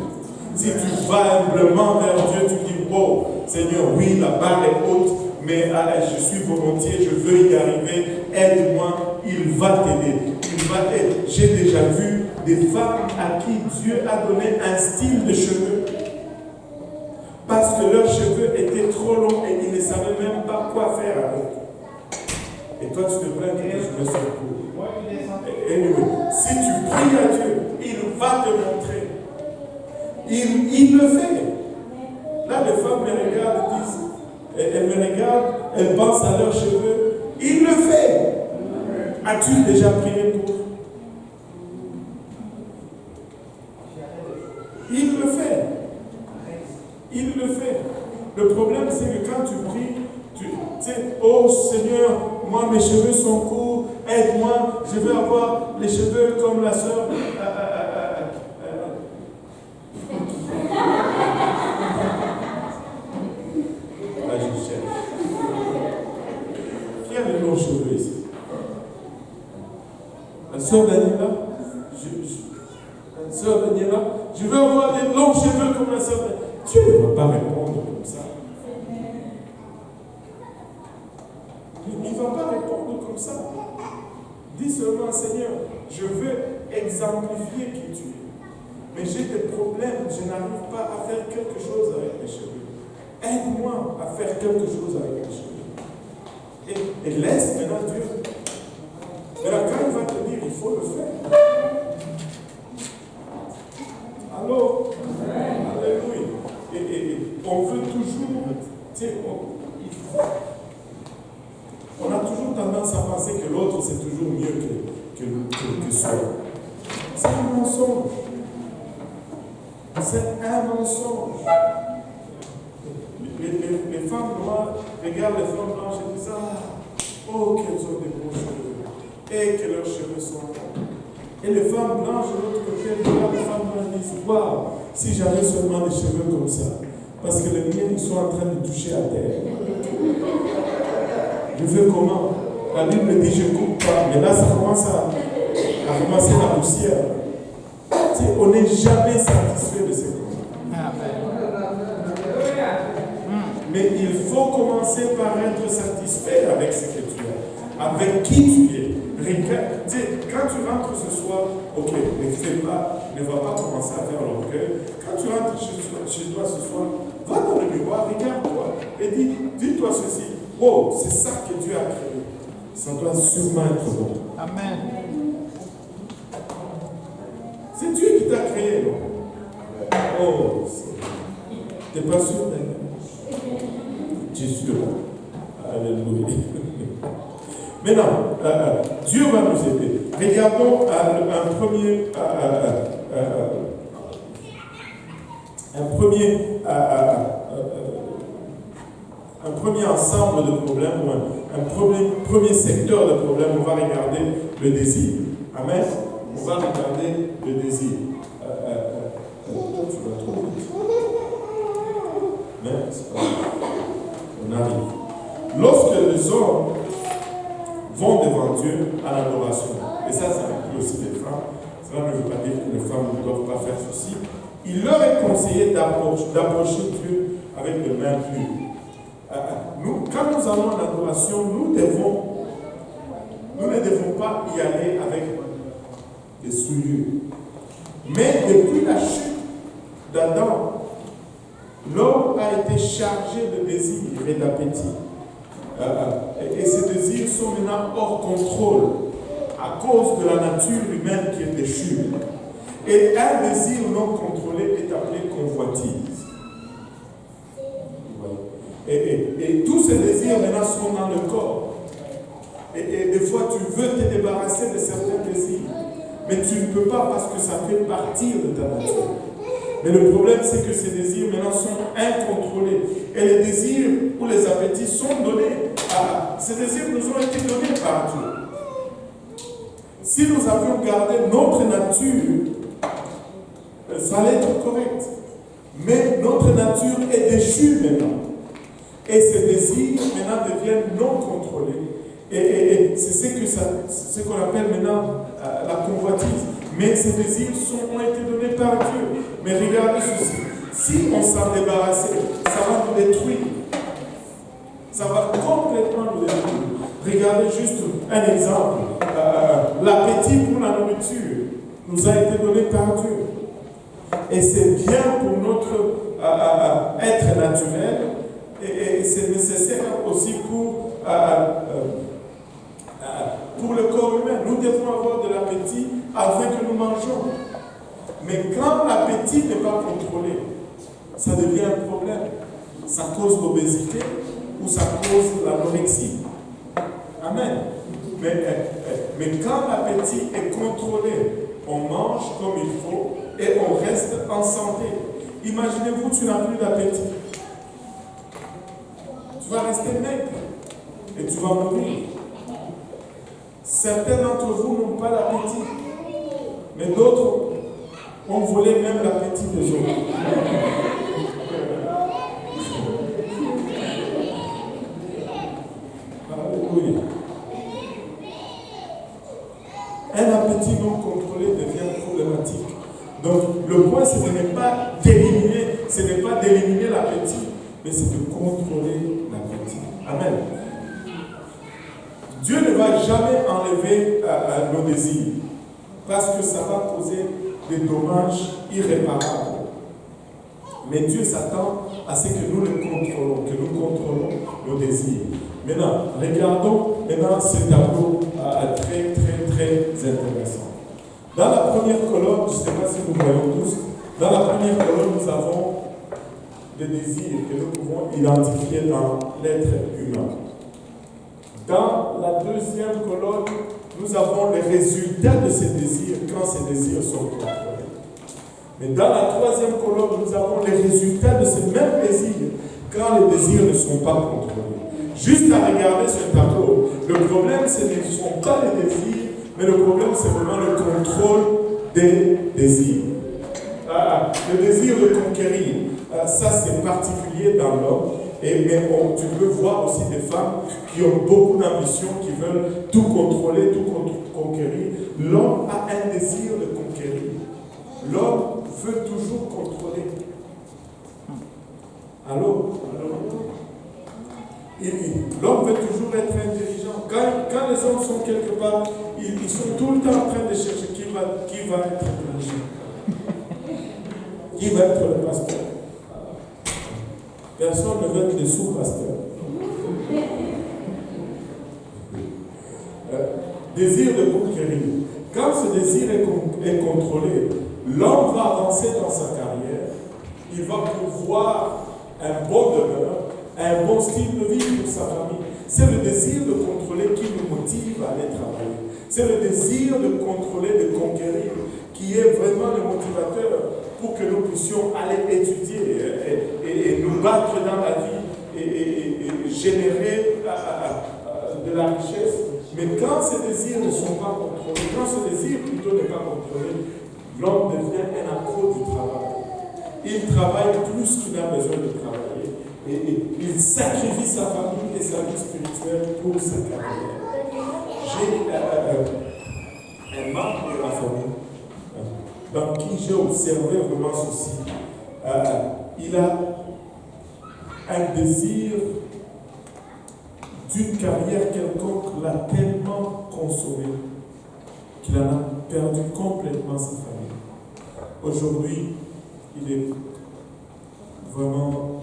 Si tu vas humblement vers Dieu, tu dis, oh Seigneur, oui, la barre est haute, mais je suis volontiers, je veux y arriver, aide-moi, il va t'aider. Il va t'aider. J'ai déjà vu des femmes à qui Dieu a donné un style de cheveux parce que leurs cheveux étaient trop longs et ils ne savaient même pas quoi faire avec. Et toi, tu te plains que les cheveux sont courts. Anyway, si tu pries à Dieu, il va te montrer. Il le fait. Là, les femmes me regardent, disent, elles me regardent, elles pensent à leurs cheveux. Il le fait. As-tu déjà prié pour? Il le fait. Il le fait. Le problème, c'est que quand tu pries, tu sais, oh Seigneur, moi mes cheveux sont courts, aide-moi, je veux avoir les cheveux comme la sœur. Là, je cherche. Qui a les longs cheveux ici? La sœur Daniela? La sœur Daniela? Je veux avoir des longs cheveux comme la sœur Daniela. Dieu ne va pas répondre comme ça. Il ne va pas répondre comme ça. Dis seulement, Seigneur, je veux exemplifier qui tu es. Mais j'ai des problèmes, je n'arrive pas à faire quelque chose avec mes cheveux. Aide-moi à faire quelque chose avec mes cheveux. Et laisse maintenant Dieu. Mais là, quand il va te dire, il faut le faire. Alors, alléluia. Et on veut toujours, tu sais, on a toujours tendance à penser que l'autre c'est toujours mieux que soi. C'est un mensonge. C'est un mensonge. Les femmes noires regardent les femmes blanches et disent, ah, oh, qu'elles ont des beaux cheveux. Et que leurs cheveux sont longs. Et les femmes blanches de l'autre côté regardent les femmes blanches et disent, waouh, si j'avais seulement des cheveux comme ça. Parce que les miens, ils sont en train de toucher à terre. Je veux comment? La Bible dit, je ne coupe pas. Mais là, ça commence à ramasser la poussière. Tu sais, on n'est jamais satisfait de ce qu'on a. Mais il faut commencer par être satisfait avec ce que tu as. Avec qui tu es. Tu sais, quand tu rentres ce soir, ok, ne va pas commencer à faire l'orgueil. Quand tu rentres chez toi ce soir, va dans le miroir, regarde-toi et dis-toi ceci. Oh, c'est ça que Dieu a créé. Ça doit sûrement être bon. Amen. C'est Dieu qui t'a créé, non? Oh, t'es pas sûr d'elle? Tu es sûr? Alléluia. Maintenant, Dieu va nous aider. Regardons un premier ensemble de problèmes, ou un premier secteur de problèmes. On va regarder le désir. Amen. On va regarder le désir. Tu vas trop vite. Mais c'est pas grave. On arrive. Lorsque les hommes vont devant Dieu à l'adoration, et ça inclut aussi les femmes, cela ne veut pas dire que les femmes ne doivent pas faire ceci, il leur est conseillé d'approcher Dieu avec les mains pures. Quand nous allons à l'adoration, nous ne devons pas y aller avec des souillures. Mais depuis la chute d'Adam, l'homme a été chargé de désirs et d'appétit. Et ces désirs sont maintenant hors contrôle à cause de la nature humaine qui est déchue. Et un désir non contrôlé est appelé convoitise. Et tous ces désirs maintenant sont dans le corps. Et des fois, tu veux te débarrasser de certains désirs. mais tu ne peux pas parce que ça fait partie de ta nature. Mais le problème, c'est que ces désirs maintenant sont incontrôlés. Et les désirs ou les appétits sont donnés. Ces désirs nous ont été donnés par Dieu. Si nous avions gardé notre nature, ça allait être correct. Mais notre nature est déchue maintenant. Et ces désirs maintenant deviennent non contrôlés. Et c'est ce qu'on appelle maintenant la convoitise. Mais ces désirs ont été donnés par Dieu. Mais regardez ceci. Si on s'en débarrassait, ça va nous détruire. Ça va complètement nous détruire. Regardez juste un exemple. L'appétit pour la nourriture nous a été donné par Dieu. Et c'est bien pour notre être naturel. Et c'est nécessaire aussi pour le corps humain. Nous devons avoir de l'appétit afin que nous mangeons. Mais quand l'appétit n'est pas contrôlé, ça devient un problème. Ça cause l'obésité ou ça cause l'anorexie. Amen. Mais quand l'appétit est contrôlé, on mange comme il faut et on reste en santé. Imaginez-vous, tu n'as plus d'appétit. Tu vas rester maigre et tu vas mourir. Certains d'entre vous n'ont pas d'appétit, mais d'autres ont volé même l'appétit des autres. Alléluia. Un appétit non contrôlé devient problématique. Donc, le point, ce n'est pas d'éliminer l'appétit, mais c'est de contrôler l'appétit. Amen. Dieu ne va jamais enlever nos désirs, parce que ça va causer des dommages irréparables. Mais Dieu s'attend à ce que nous le contrôlons, que nous contrôlons nos désirs. Maintenant, regardons ce tableau très, très, très intéressant. Dans la première colonne, je ne sais pas si nous voyons tous, dans la première colonne, nous avons des désirs que nous pouvons identifier dans l'être humain. Dans la deuxième colonne, nous avons les résultats de ces désirs quand ces désirs sont contrôlés. Mais dans la troisième colonne, nous avons les résultats de ces mêmes désirs quand les désirs ne sont pas contrôlés. Juste à regarder ce tableau, le problème, ce ne sont pas les désirs, mais le problème, c'est vraiment le contrôle des désirs. Le désir de conquérir, ça c'est particulier dans l'homme. Mais tu peux voir aussi des femmes qui ont beaucoup d'ambition, qui veulent tout contrôler, tout conquérir. L'homme a un désir de conquérir. L'homme veut toujours contrôler. Allô? L'homme veut toujours être intelligent. Quand les hommes sont quelque part, ils sont tout le temps en train de chercher qui va être intelligent. Qui va être le pasteur? Personne ne veut être le sous-pasteur. Désir de conquérir. Quand ce désir est contrôlé, l'homme va avancer dans sa carrière. Il va pouvoir un bon demeure, un bon style de vie pour sa famille. C'est le désir de contrôler qui nous motive à aller travailler. C'est le désir de contrôler, de conquérir, qui est vraiment le motivateur pour que nous puissions aller étudier et nous battre dans la vie et générer de la richesse. Mais quand ces désirs ne sont pas contrôlés, quand ce désir plutôt n'est pas contrôlé, l'homme devient un accro du travail. Il travaille plus qu'il a besoin de travailler. Et il sacrifie sa famille et sa vie spirituelle pour sa carrière. J'ai un membre de la famille dans qui j'ai observé vraiment ceci. Il a un désir d'une carrière quelconque, l'a tellement consommé qu'il en a perdu complètement sa famille. Aujourd'hui, il est vraiment...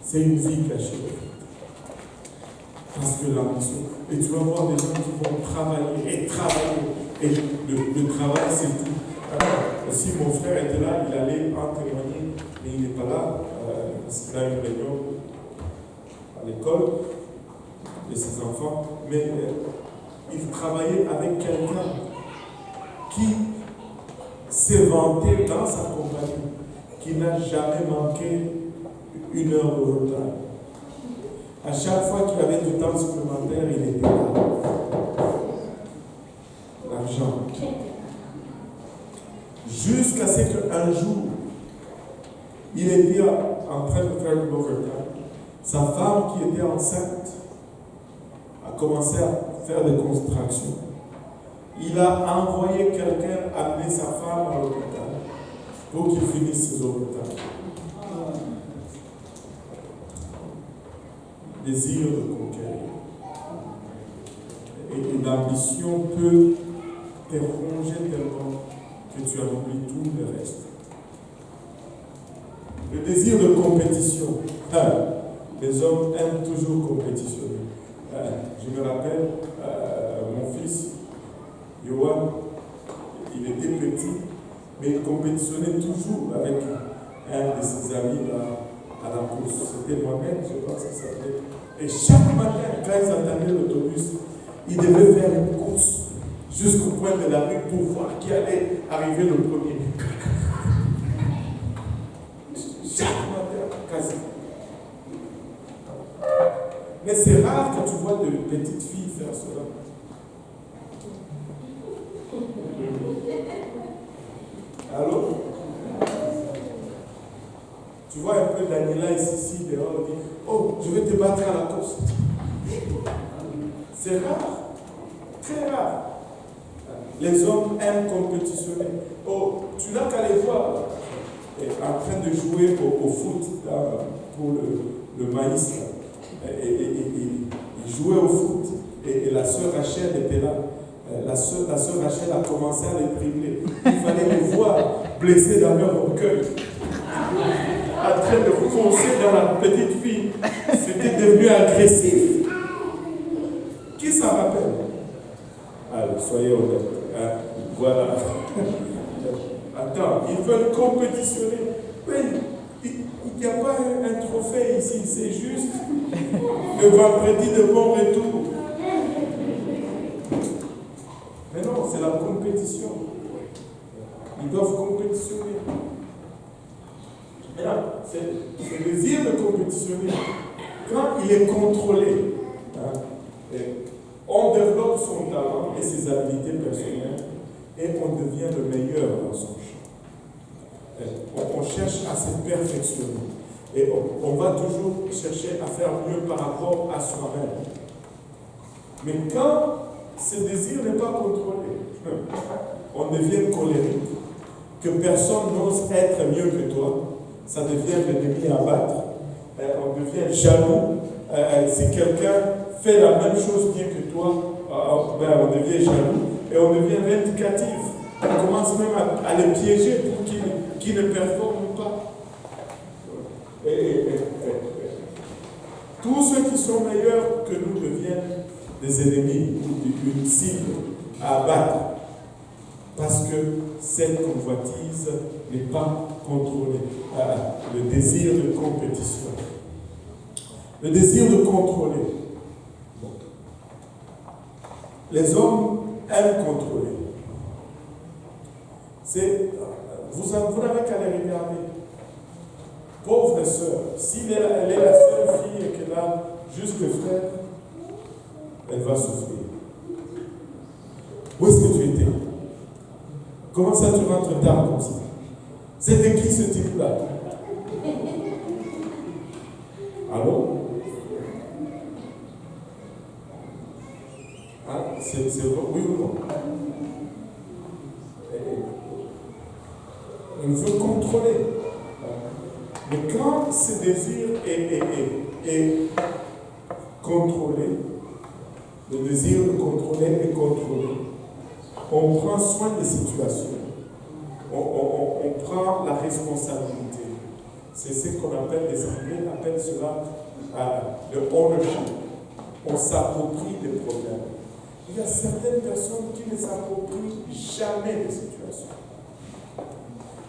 c'est une vie cachée. Parce que l'ambition. Et tu vas voir des gens qui vont travailler. Et le travail, c'est tout. Si mon frère était là, il allait en témoigner, mais il n'est pas là, parce qu'il a une réunion à l'école de ses enfants. Mais il travaillait avec quelqu'un qui s'est vanté dans sa compagnie, qui n'a jamais manqué une heure de retard. À chaque fois qu'il avait du temps supplémentaire, il était là. L'argent. Jusqu'à ce qu'un jour, il était en train de faire l'overtime. Sa femme, qui était enceinte, a commencé à faire des contractions. Il a envoyé quelqu'un amener sa femme à l'hôpital pour qu'il finisse ses overtime. Désir de conquérir. Et l'ambition peut te ronger tellement que tu en oublies tout le reste. Le désir de compétition. Les hommes aiment toujours compétitionner. Je me rappelle, mon fils, Yohan, il était petit, mais il compétitionnait toujours avec un de ses amis à la course. C'était moi-même, je pense que ça s'appelait. Et chaque matin, quand ils attendaient l'autobus, ils devaient faire une course jusqu'au point de la rue pour voir qui allait arriver le premier. Chaque matin, quasi. Mais c'est rare que tu vois de petites filles faire cela. Allô? Tu vois un peu Daniela ici, dehors, dit, oh, je vais te battre à la course. C'est rare, très rare. Les hommes aiment compétitionner. Oh, tu n'as qu'à les voir en train de jouer au foot pour le maïs. Ils jouaient au foot et la sœur Rachel était là. La sœur Rachel a commencé à les dribbler. Il fallait les voir blessés dans leur orgueil, en train de foncer dans la petite fille. C'était devenu agressif. Qui s'en rappelle? Allez, soyez honnêtes. Voilà. Attends, ils veulent compétitionner. Oui, il n'y a pas un trophée ici, c'est juste le vendredi de bon retour. Mais non, c'est la compétition. Ils doivent compétitionner. Et là, c'est le désir de compétitionner. Quand il est contrôlé, on développe son talent et ses habiletés personnelles et on devient le meilleur dans son champ. On cherche à se perfectionner et on va toujours chercher à faire mieux par rapport à soi-même. Mais quand ce désir n'est pas contrôlé, on devient colérique, que personne n'ose être mieux que toi, ça devient l'ennemi à battre. On devient jaloux. Si quelqu'un fait la même chose bien que toi, on devient jaloux et on devient vindicatif. On commence même à les piéger pour qu'ils ne performent pas. Tous ceux qui sont meilleurs que nous deviennent des ennemis ou une cible à abattre parce que cette convoitise n'est pas contrôlée. Le désir de compétition. Le désir de contrôler. Les hommes aiment contrôler. Vous n'avez qu'à les regarder. Pauvre sœur, si elle est la seule fille et qu'elle a juste le frère, elle va souffrir. Où est-ce que tu étais? Comment ça tu rentres tard comme ça? C'était qui ce type-là? Allô? C'est oui ou non? On veut contrôler. Mais quand ce désir est contrôlé, le désir de contrôler est contrôlé, on prend soin des situations. On prend la responsabilité. C'est ce qu'on appelle, les Anglais appellent cela le ownership. On s'approprie des problèmes. Il y a certaines personnes qui ne s'approprient jamais des situations.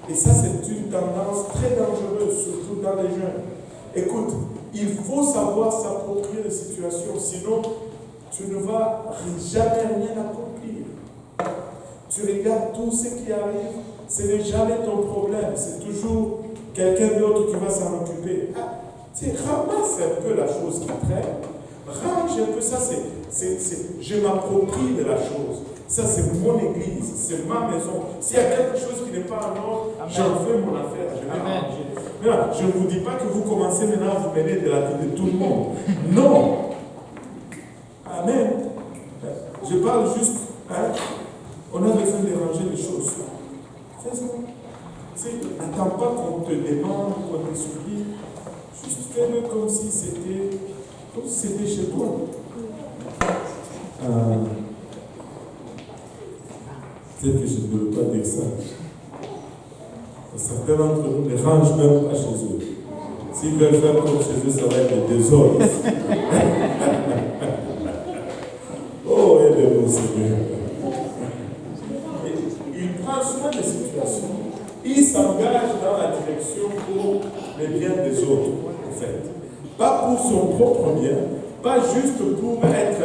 Et ça, c'est une tendance très dangereuse, surtout dans les jeunes. Écoute, il faut savoir s'approprier des situations, sinon tu ne vas jamais rien accomplir. Tu regardes tout ce qui arrive, ce n'est jamais ton problème, c'est toujours quelqu'un d'autre qui va s'en occuper. Ah, tu ramasses un peu la chose qui traîne, range un peu ça, je m'approprie de la chose. Ça, c'est mon église, c'est ma maison. S'il y a quelque chose qui n'est pas en ordre, j'en fais mon affaire, je vais arranger. Maintenant, je ne vous dis pas que vous commencez maintenant à vous mêler de la vie de tout le monde. Non. Amen. Je parle juste, hein, on a besoin de ranger les choses. Fais ça. N'attends pas qu'on te demande, qu'on te supplie. Juste fais-le comme si c'était chez toi. Peut-être que je ne veux pas dire ça. Certains d'entre nous ne rangent même pas chez eux. S'ils veulent faire comme chez eux, ça va être le désordre. Oh, aide-nous, Seigneur. Il prend soin des situations. Il s'engage dans la direction pour le bien des autres, en fait. Pas pour son propre bien, pas juste pour être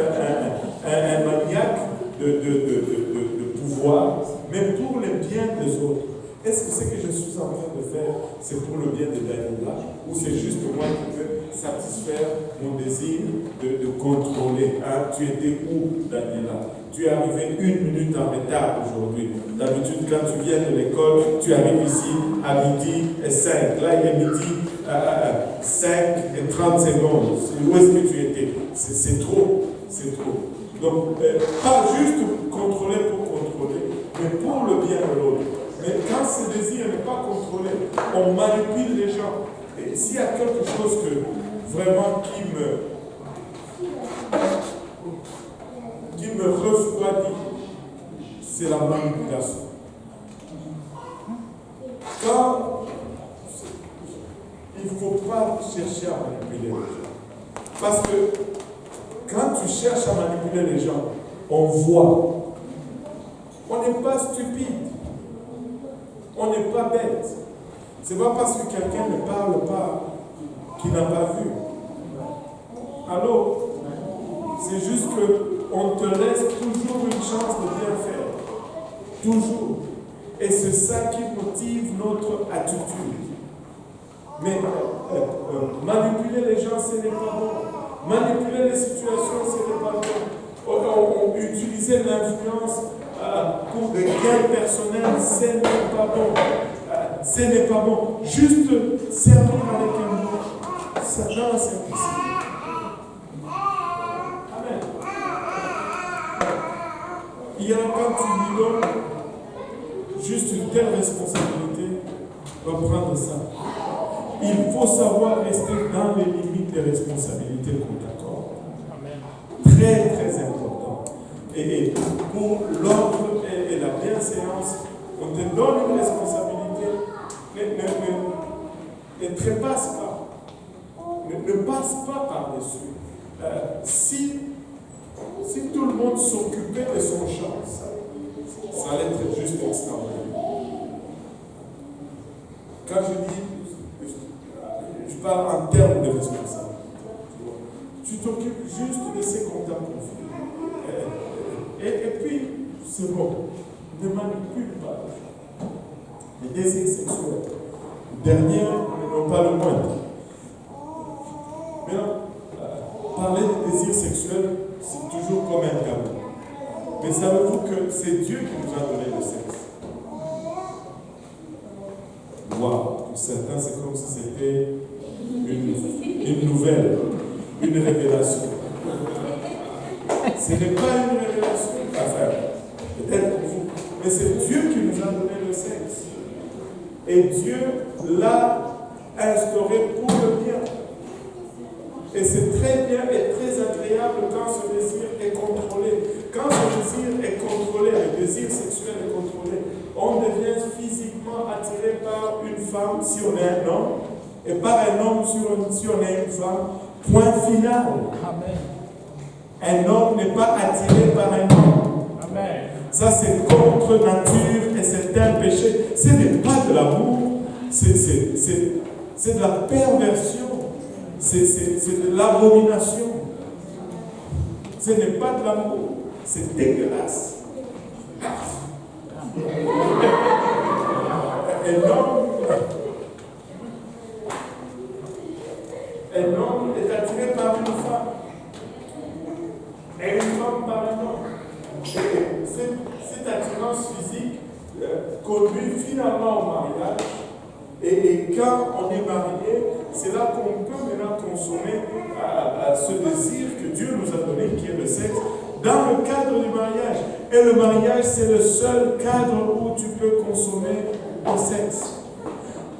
un maniaque de pouvoir, mais pour le bien des autres. Est-ce que ce que je suis en train de faire, c'est pour le bien de Daniela, ou c'est juste moi qui veux satisfaire mon désir de contrôler? Hein? Tu étais où, Daniela? Tu es arrivé 1 minute en retard aujourd'hui. D'habitude, quand tu viens de l'école, tu arrives ici à midi et 5. Là, il est midi 5 et 30 secondes. Où est-ce que tu étais? C'est trop. C'est trop. Donc, pas juste contrôler pour contrôler, mais pour le bien de l'autre. Mais quand ce désir n'est pas contrôlé, on manipule les gens. Et s'il y a quelque chose que vraiment qui me refroidit, c'est la manipulation. Quand il ne faut pas chercher à manipuler les gens. Parce que quand tu cherches à manipuler les gens, on voit. On n'est pas stupide. On n'est pas bête. Ce n'est pas parce que quelqu'un ne parle pas qu'il n'a pas vu. Allô? C'est juste qu'on te laisse toujours une chance de bien faire. Toujours. Et c'est ça qui motive notre attitude. Mais manipuler les gens, ce n'est pas bon. Manipuler les situations, ce n'est pas bon. Utiliser l'influence pour des gains personnels, ce n'est pas bon. Ce n'est pas bon. Juste servir avec un mot, ça dans la simplicité. Amen. Il y a quand tu lui donnes juste une telle responsabilité, va prendre ça. Il faut savoir rester dans les limites des responsabilités qu'on t'accorde. Très, très important. Et pour l'ordre et la bienséance, on te donne une responsabilité. Ne trépasse pas. Ne passe pas par-dessus. Si tout le monde s'occupait de son champ, ça allait être juste extraordinaire. Quand je dis, je parle en termes de responsabilité. Tu t'occupes juste de ce qu'on t'a confié. Et puis, c'est bon. Ne manipule pas les gens. Les désirs sexuels. Dernier, mais non pas le moindre. Maintenant, parler des désirs sexuels, c'est toujours comme un tabou. Mais savez-vous que c'est Dieu qui nous a donné le sexe? Waouh! Pour certains, c'est comme si c'était une nouvelle, une révélation. Ce n'est pas une révélation à faire. Peut-être pour vous. Mais c'est Dieu qui nous a donné le sexe. Et Dieu l'a instauré pour le bien. Et c'est très bien et très agréable quand ce désir est contrôlé. Quand ce désir est contrôlé, le désir sexuel est contrôlé, on devient physiquement attiré par une femme si on est un homme, et par un homme si on est une femme. Point final. Amen. Un homme n'est pas attiré par un homme. Amen. Ça, c'est contre nature et c'est un péché. Ce n'est pas de l'amour, c'est de la perversion, c'est de l'abomination. Ce n'est pas de l'amour, c'est dégueulasse. Un homme est attiré par une femme. Et une femme par un homme. Et cette attirance physique conduit finalement au mariage. Et quand on est marié, c'est là qu'on peut maintenant consommer ce désir que Dieu nous a donné, qui est le sexe, dans le cadre du mariage. Et le mariage, c'est le seul cadre où tu peux consommer le sexe.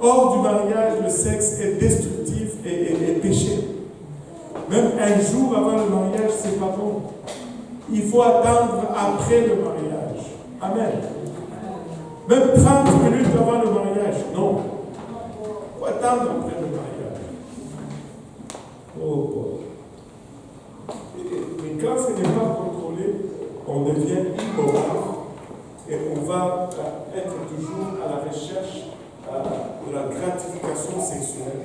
Hors du mariage, le sexe est destructif et péché. Même un jour avant le mariage, c'est pas bon. Il faut attendre après le mariage. Amen. Même 30 minutes avant le mariage, non. Il faut attendre après le mariage. Oh boy. Mais quand ce n'est pas contrôlé, on devient immoral et on va être toujours à la recherche de la gratification sexuelle,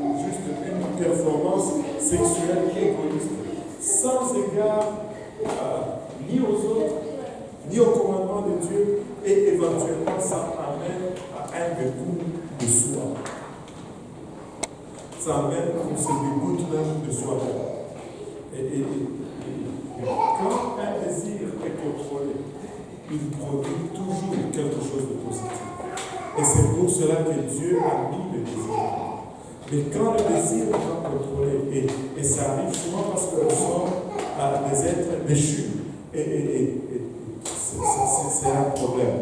ou juste une performance sexuelle égoïste, sans égard ni aux autres, ni au commandement de Dieu, et éventuellement ça amène à un dégoût de soi. Ça amène qu'on se dégoûte même de soi-même. Et quand un désir est contrôlé, il produit toujours quelque chose de positif. Et c'est pour cela que Dieu a mis le désir. Mais quand le désir n'est pas contrôlé, et ça arrive souvent parce que nous sommes des êtres déchus, et c'est un problème.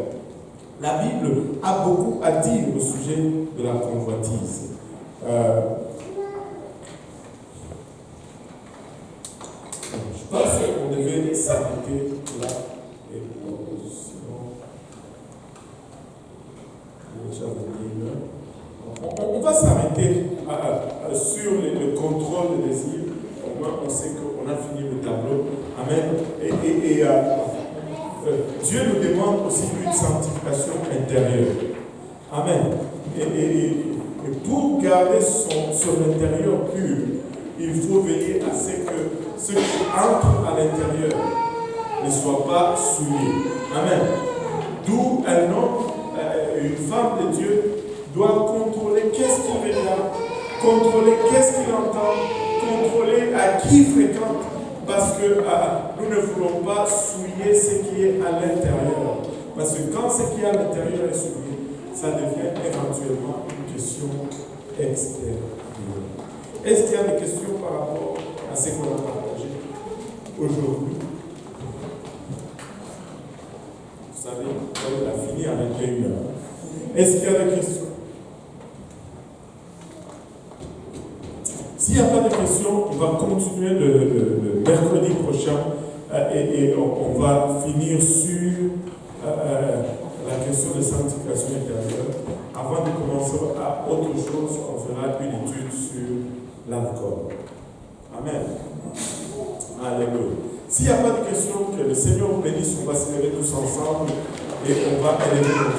La Bible a beaucoup à dire au sujet de la convoitise. Je pense qu'on devait s'arrêter là. Et sinon, on va s'arrêter sur le contrôle des désirs. Au moins, on sait qu'on a fini le tableau. Amen. Dieu nous demande aussi une sanctification intérieure. Amen. Et pour garder son intérieur pur, il faut veiller à ce que ce qui entre à l'intérieur ne soit pas souillé. Amen. D'où un homme, une femme de Dieu doit contrôler qu'est-ce qu'il regarde, contrôler qu'est-ce qu'il entend, contrôler à qui il fréquente, parce que nous ne voulons pas souiller ce qui est à l'intérieur. Parce que quand ce qui est à l'intérieur est souillé, ça devient éventuellement une question extérieure. Est-ce qu'il y a des questions par rapport à ce qu'on a partagé aujourd'hui? Vous savez, on a fini à 21h. Est-ce qu'il y a des questions? S'il n'y a pas de questions, on va continuer le mercredi prochain et on va finir sur la question de sanctification intérieure. Avant de commencer à autre chose, on fera une étude sur l'alcool. Amen. Alléluia. S'il n'y a pas de questions, que le Seigneur vous bénisse, on va se lever tous ensemble et on va élever notre